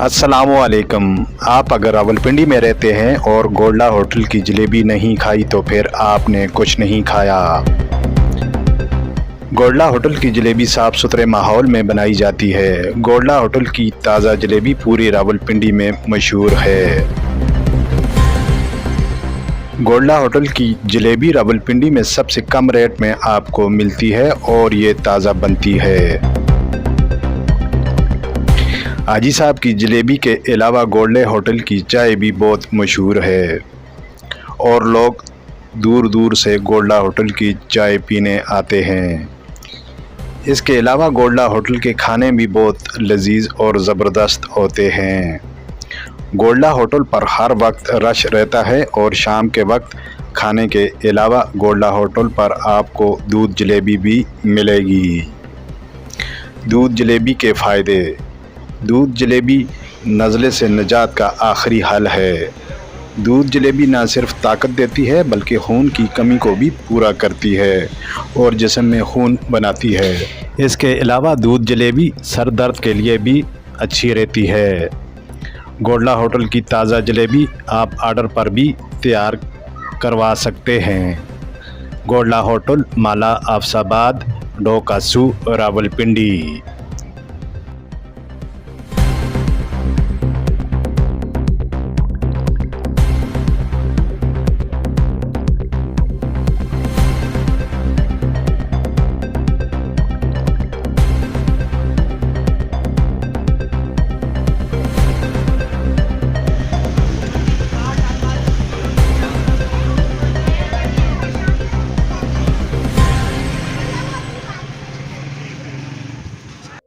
अस्सलामुअलैकुम। आप अगर रावलपिंडी में रहते हैं और गोल्डा होटल की जलेबी नहीं खाई तो फिर आपने कुछ नहीं खाया। गोल्डा होटल की जलेबी साफ़ सुथरे माहौल में बनाई जाती है। गोल्डा होटल की ताज़ा जलेबी पूरी रावलपिंडी में मशहूर है। गोल्डा होटल की जलेबी रावलपिंडी में सबसे कम रेट में आपको मिलती है और ये ताज़ा बनती है। हाजी साहब की जलेबी के अलावा गोल्डा होटल की चाय भी बहुत मशहूर है और लोग दूर दूर से गोल्डा होटल की चाय पीने आते हैं। इसके अलावा गोल्डा होटल के खाने भी बहुत लजीज और ज़बरदस्त होते हैं। गोल्डा होटल पर हर वक्त रश रहता है और शाम के वक्त खाने के अलावा गोल्डा होटल पर आपको दूध जलेबी भी मिलेगी। दूध जलेबी के फ़ायदे। दूध जलेबी नज़ले से निजात का आखिरी हल है। दूध जलेबी न सिर्फ ताकत देती है बल्कि खून की कमी को भी पूरा करती है और जिस्म में खून बनाती है। इसके अलावा दूध जलेबी सर दर्द के लिए भी अच्छी रहती है। गोल्डा होटल की ताज़ा जलेबी आप आर्डर पर भी तैयार करवा सकते हैं। गोल्डा होटल, माला आफसाबाद, डोकासू, रावलपिंडी।